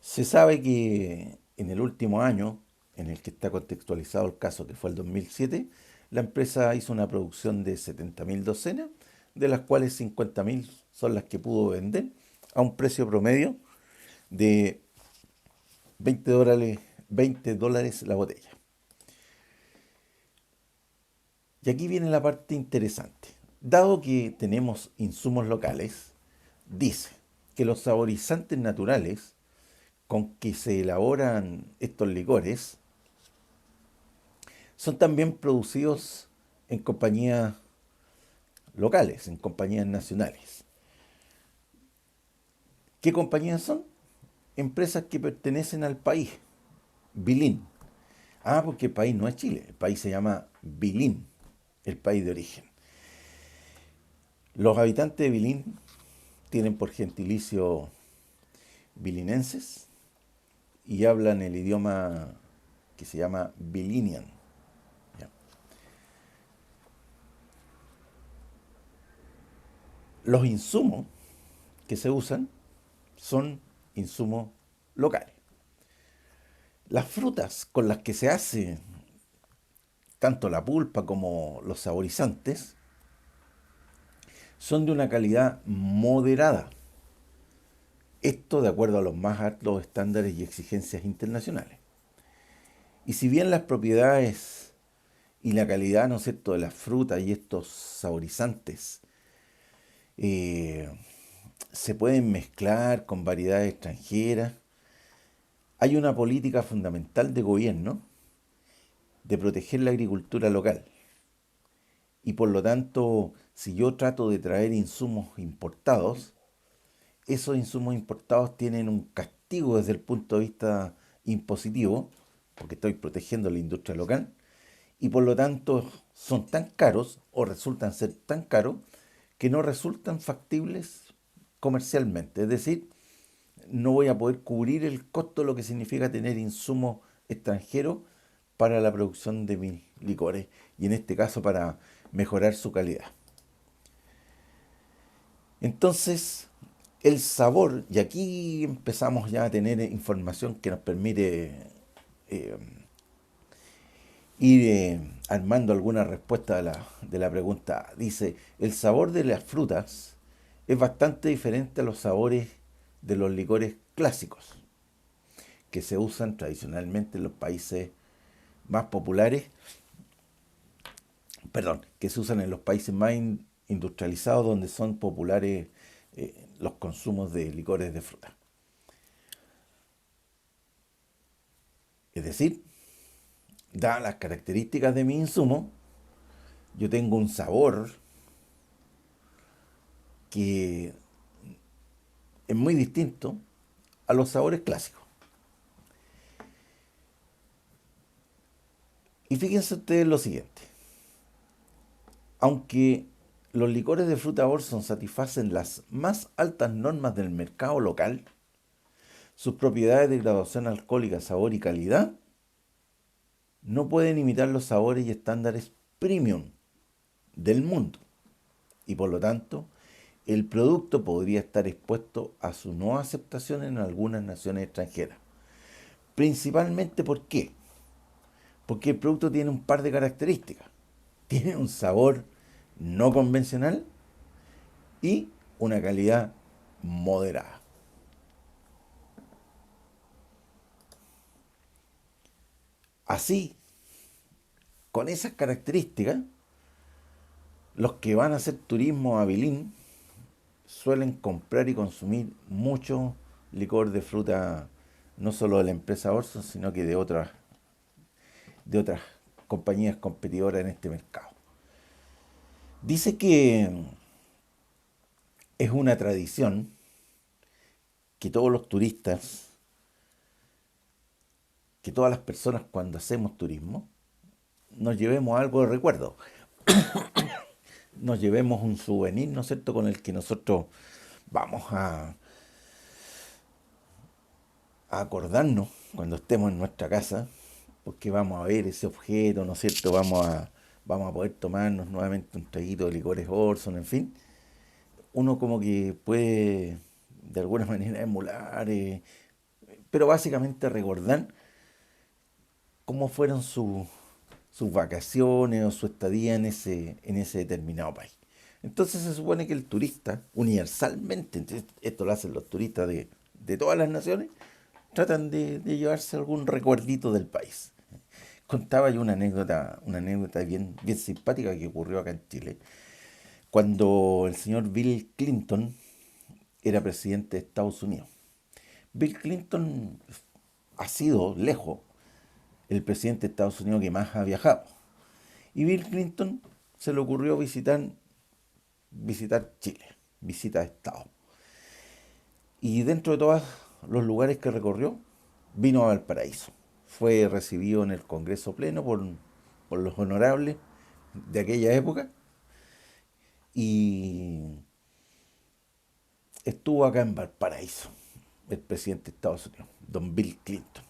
Speaker 1: Se sabe que en el último año, en el que está contextualizado el caso, que fue el 2007, la empresa hizo una producción de 70.000 docenas, de las cuales 50.000 son las que pudo vender a un precio promedio de $20 la botella. Y aquí viene la parte interesante. Dado que tenemos insumos locales, dice que los saborizantes naturales con que se elaboran estos licores son también producidos en compañías locales, en compañías nacionales. ¿Qué compañías son? Empresas que pertenecen al país, Bilin. Ah, porque el país no es Chile, el país se llama Bilin, el país de origen. Los habitantes de Bilin tienen por gentilicio bilinenses y hablan el idioma que se llama Bilinian. ¿Ya? Los insumos que se usan son insumos locales. Las frutas con las que se hace tanto la pulpa como los saborizantes son de una calidad moderada. Esto de acuerdo a los más altos estándares y exigencias internacionales. Y si bien las propiedades y la calidad, ¿no es cierto?, de las frutas y estos saborizantes eh, se pueden mezclar con variedades extranjeras, hay una política fundamental de gobierno de proteger la agricultura local. Y por lo tanto, si yo trato de traer insumos importados, esos insumos importados tienen un castigo desde el punto de vista impositivo, porque estoy protegiendo la industria local, y por lo tanto son tan caros o resultan ser tan caros que no resultan factibles comercialmente. Es decir, no voy a poder cubrir el costo de lo que significa tener insumos extranjeros para la producción de mis licores y en este caso para mejorar su calidad. Entonces, el sabor, y aquí empezamos ya a tener información que nos permite eh, ir armando alguna respuesta de la pregunta. Dice, el sabor de las frutas es bastante diferente a los sabores de los licores clásicos que se usan tradicionalmente en los países más populares, perdón, que se usan en los países más industrializados donde son populares los consumos de licores de fruta. Es decir, dadas las características de mi insumo, yo tengo un sabor que es muy distinto a los sabores clásicos. Y fíjense ustedes lo siguiente, aunque los licores de fruta Orson satisfacen las más altas normas del mercado local, sus propiedades de graduación alcohólica, sabor y calidad no pueden imitar los sabores y estándares premium del mundo. Y por lo tanto, el producto podría estar expuesto a su no aceptación en algunas naciones extranjeras. Principalmente, ¿por qué? Porque el producto tiene un par de características. Tiene un sabor no convencional y una calidad moderada. Así, con esas características, los que van a hacer turismo a Bilín suelen comprar y consumir mucho licor de fruta, no solo de la empresa Orson, sino que de otras compañías competidoras en este mercado. Dice que es una tradición que todos los turistas que todas las personas cuando hacemos turismo nos llevemos algo de recuerdo, nos llevemos un souvenir, ¿no es cierto?, con el que nosotros vamos a acordarnos cuando estemos en nuestra casa, porque vamos a ver ese objeto, ¿no es cierto?, vamos a poder tomarnos nuevamente un traguito de licores Orson, en fin. Uno como que puede de alguna manera emular, pero básicamente recordar cómo fueron sus vacaciones o su estadía en ese determinado país. Entonces se supone que el turista, universalmente, entonces, esto lo hacen los turistas de todas las naciones, tratan de llevarse algún recuerdito del país. Contaba yo una anécdota bien, bien simpática que ocurrió acá en Chile. Cuando el señor Bill Clinton era presidente de Estados Unidos. Bill Clinton ha sido lejos el presidente de Estados Unidos que más ha viajado. Y Bill Clinton se le ocurrió visitar Chile, visita de Estado. Y dentro de todos los lugares que recorrió, vino a Valparaíso. Fue recibido en el Congreso Pleno por los honorables de aquella época y estuvo acá en Valparaíso el presidente de Estados Unidos, don Bill Clinton.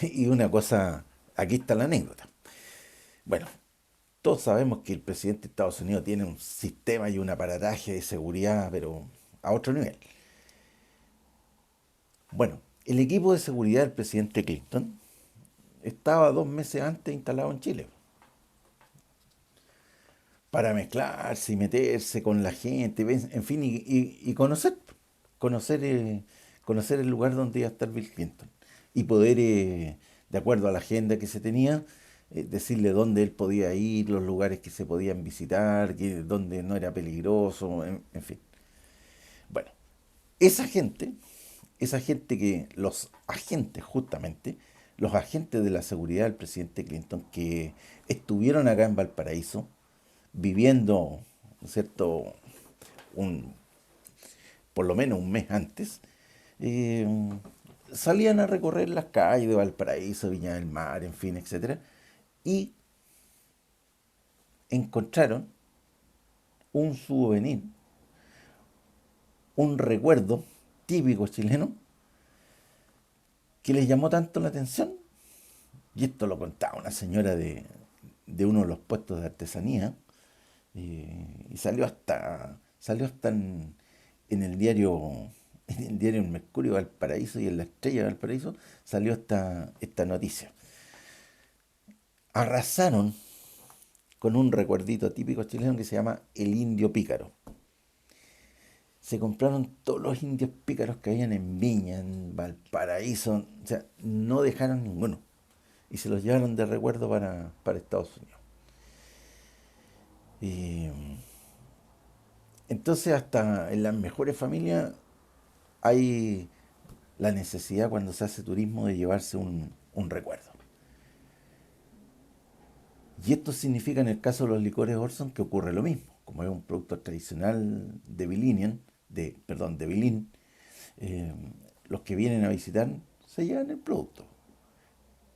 Speaker 1: Y una cosa, aquí está la anécdota. Bueno, todos sabemos que el presidente de Estados Unidos tiene un sistema y un aparataje de seguridad, pero a otro nivel. Bueno, el equipo de seguridad del presidente Clinton estaba 2 meses antes instalado en Chile para mezclarse y meterse con la gente, en fin, y conocer, conocer el lugar donde iba a estar Bill Clinton y poder, de acuerdo a la agenda que se tenía, decirle dónde él podía ir, los lugares que se podían visitar, dónde no era peligroso, en fin. Bueno, esa gente, esa gente que los agentes, justamente, los agentes de la seguridad del presidente Clinton que estuvieron acá en Valparaíso, viviendo, ¿no es cierto?, un, por lo menos un mes antes, eh, salían a recorrer las calles de Valparaíso, Viña del Mar, en fin, etcétera, y encontraron un souvenir, un recuerdo típico chileno que les llamó tanto la atención, y esto lo contaba una señora de uno de los puestos de artesanía, y salió hasta en el diario, en el diario El Mercurio de Valparaíso y en La Estrella de Valparaíso, salió esta noticia. Arrasaron con un recuerdito típico chileno que se llama el indio pícaro. Se compraron todos los indios pícaros que habían en Viña, en Valparaíso, o sea, no dejaron ninguno. Y se los llevaron de recuerdo para Estados Unidos. Y entonces hasta en las mejores familias hay la necesidad cuando se hace turismo de llevarse un recuerdo. Y esto significa en el caso de los licores Orson que ocurre lo mismo. Como es un producto tradicional de Bilinian, de Bilin, eh, los que vienen a visitar se llevan el producto.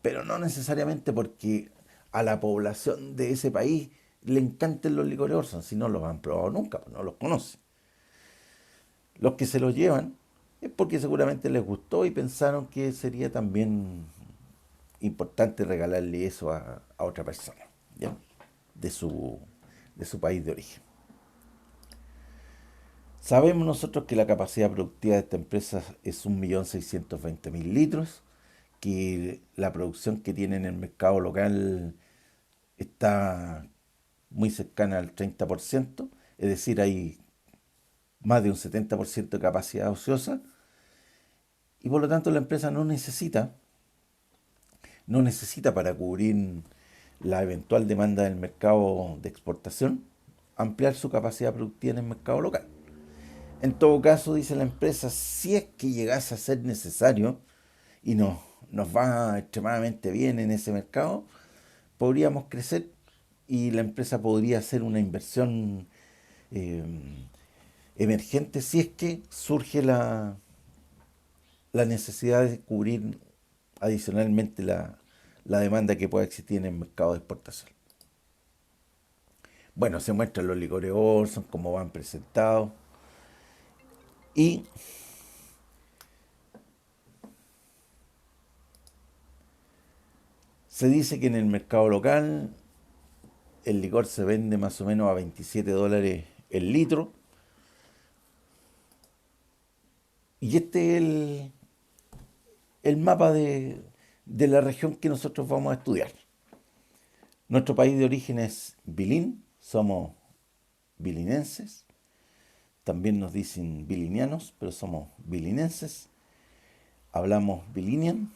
Speaker 1: Pero no necesariamente porque a la población de ese país le encanten los licores Orson, si no los han probado nunca, pues no los conocen. Los que se los llevan es porque seguramente les gustó y pensaron que sería también importante regalarle eso a otra persona, ¿ya? De de su país de origen. Sabemos nosotros que la capacidad productiva de esta empresa es 1.620.000 litros, que la producción que tiene en el mercado local está muy cercana al 30%, es decir, hay más de un 70% de capacidad ociosa, y por lo tanto la empresa no necesita para cubrir la eventual demanda del mercado de exportación, ampliar su capacidad productiva en el mercado local. En todo caso, dice la empresa, si es que llegase a ser necesario y nos va extremadamente bien en ese mercado, podríamos crecer y la empresa podría hacer una inversión eh, emergente si es que surge la necesidad de cubrir adicionalmente la demanda que pueda existir en el mercado de exportación. Bueno, se muestran los licores Olson, cómo van presentados. Y se dice que en el mercado local el licor se vende más o menos a $27 el litro. Y este es el mapa de la región que nosotros vamos a estudiar. Nuestro país de origen es Bilín, somos bilinenses. También nos dicen bilinianos, pero somos bilinenses. Hablamos bilinian.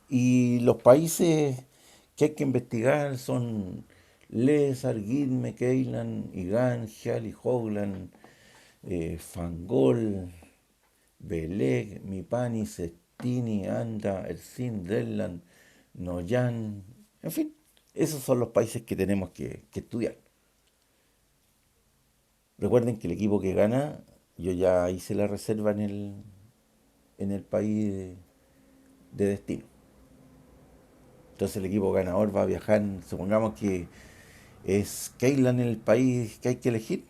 Speaker 1: Y los países que hay que investigar son Les, Arguin, Keilan, Igan, Jali, Hoglan, Fangol, Beleg, Mipani, Sestini, Anda, Ersin, Dellan, Noyan, en fin, esos son los países que tenemos que estudiar. Recuerden que el equipo que gana, yo ya hice la reserva en el país de destino. Entonces el equipo ganador va a viajar, supongamos que es Keilan el país que hay que elegir,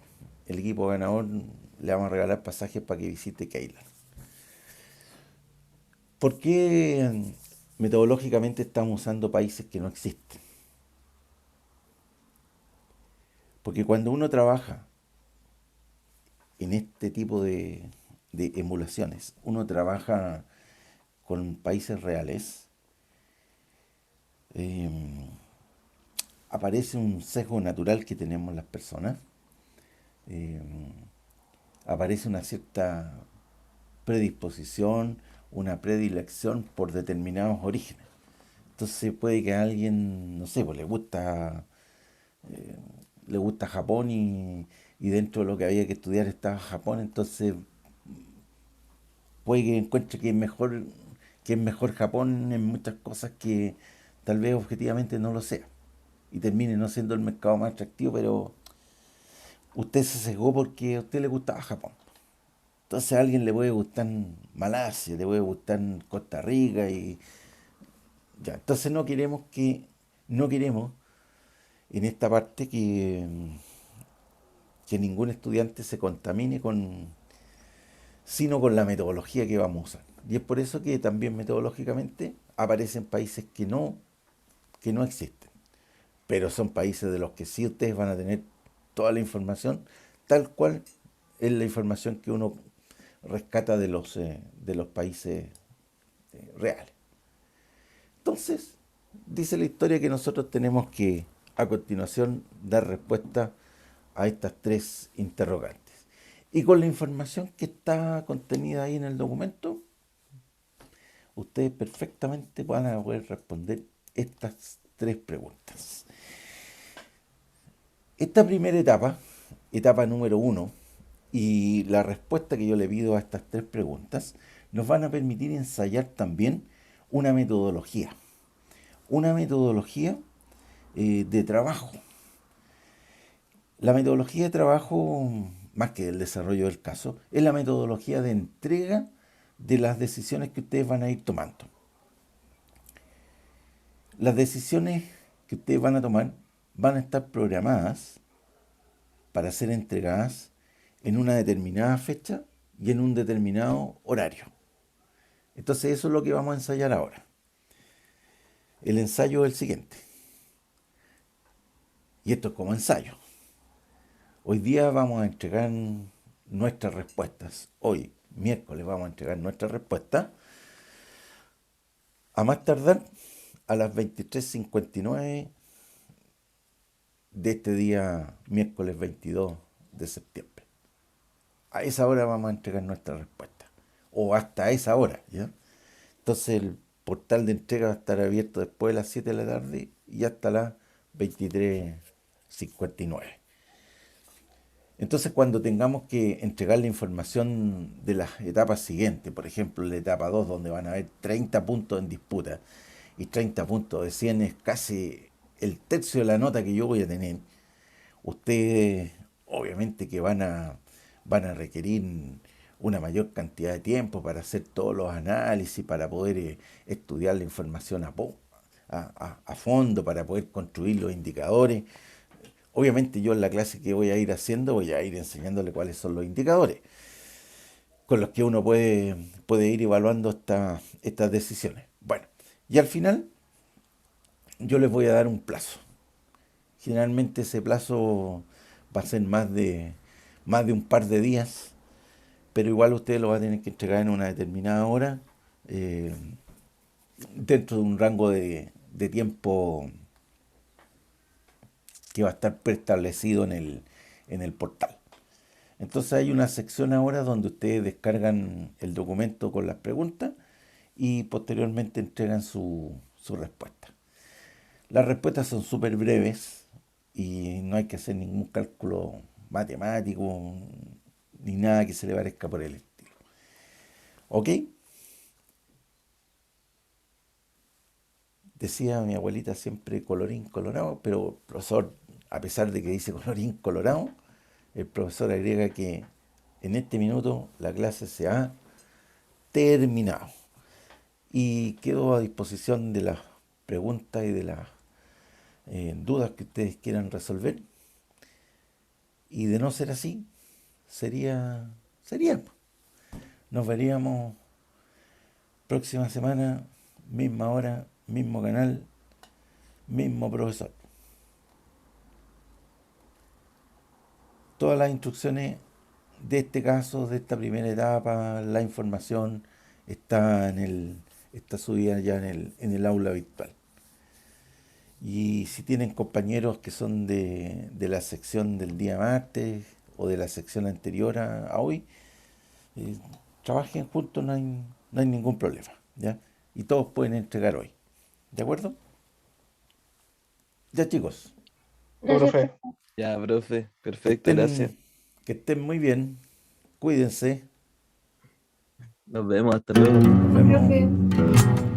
Speaker 1: el equipo ganador le vamos a regalar pasajes para que visite Keilan. ¿Por qué metodológicamente estamos usando países que no existen? Porque cuando uno trabaja en este tipo de emulaciones, uno trabaja con países reales, eh, aparece un sesgo natural que tenemos las personas, eh, aparece una cierta predisposición, una predilección por determinados orígenes. Entonces puede que a alguien, no sé, pues le gusta Japón y dentro de lo que había que estudiar estaba Japón, entonces puede que encuentre que es mejor Japón en muchas cosas que tal vez objetivamente no lo sea. Y termine no siendo el mercado más atractivo, pero usted se cegó porque a usted le gustaba Japón. Entonces a alguien le puede gustar Malasia, le puede gustar Costa Rica y ya. Entonces no queremos en esta parte que ningún estudiante se contamine sino con la metodología que vamos a usar. Y es por eso que también metodológicamente aparecen países que no existen. Pero son países de los que sí ustedes van a tener toda la información, tal cual es la información que uno rescata de los países reales. Entonces, dice la historia que nosotros tenemos que, a continuación, dar respuesta a estas tres interrogantes. Y con la información que está contenida ahí en el documento, ustedes perfectamente van a poder responder estas tres preguntas. Esta primera etapa número uno, y la respuesta que yo le pido a estas tres preguntas, nos van a permitir ensayar también una metodología. Una metodología de trabajo. La metodología de trabajo, más que el desarrollo del caso, es la metodología de entrega de las decisiones que ustedes van a ir tomando. Las decisiones que ustedes van a tomar van a estar programadas para ser entregadas en una determinada fecha y en un determinado horario. Entonces eso es lo que vamos a ensayar ahora. El ensayo es el siguiente. Y esto es como ensayo. Hoy día vamos a entregar nuestras respuestas. Hoy, miércoles, vamos a entregar nuestras respuestas. A más tardar a las 23:59 de este día, miércoles 22 de septiembre. A esa hora vamos a entregar nuestra respuesta. O hasta esa hora, ¿ya? Entonces el portal de entrega va a estar abierto después de las 7 de la tarde y hasta las 23:59. Entonces cuando tengamos que entregar la información de las etapas siguientes, por ejemplo la etapa 2 donde van a haber 30 puntos en disputa y 30 puntos de 100 es casi el tercio de la nota que yo voy a tener, ustedes obviamente que van a requerir una mayor cantidad de tiempo para hacer todos los análisis, para poder estudiar la información a fondo, para poder construir los indicadores. Obviamente yo en la clase que voy a ir haciendo voy a ir enseñándole cuáles son los indicadores con los que uno puede ir evaluando estas decisiones. Bueno, y al final yo les voy a dar un plazo. Generalmente ese plazo va a ser más de un par de días, pero igual ustedes lo van a tener que entregar en una determinada hora, eh, dentro de un rango de tiempo que va a estar preestablecido en el portal. Entonces hay una sección ahora donde ustedes descargan el documento con las preguntas y posteriormente entregan su respuesta. Las respuestas son súper breves y no hay que hacer ningún cálculo matemático ni nada que se le parezca por el estilo. ¿Ok? Decía mi abuelita siempre colorín colorado, pero el profesor, a pesar de que dice colorín colorado, el profesor agrega que en este minuto la clase se ha terminado. Y quedo a disposición de las preguntas y de las dudas que ustedes quieran resolver. Y de no ser así, sería. Nos veríamos próxima semana, misma hora, mismo canal, mismo profesor. Todas las instrucciones de este caso, de esta primera etapa, la información está subida ya en el aula virtual. Y si tienen compañeros que son de la sección del día martes o de la sección anterior a hoy, eh, trabajen juntos, no hay ningún problema, ¿ya? Y todos pueden entregar hoy, ¿de acuerdo? Ya chicos,
Speaker 2: Gracias,
Speaker 3: profe.
Speaker 2: profe.
Speaker 4: Ya, profe,
Speaker 1: que
Speaker 4: perfecto, gracias.
Speaker 1: estén, que estén muy bien, cuídense,
Speaker 4: Nos vemos, hasta luego.
Speaker 1: nos
Speaker 2: Profe.
Speaker 1: vemos.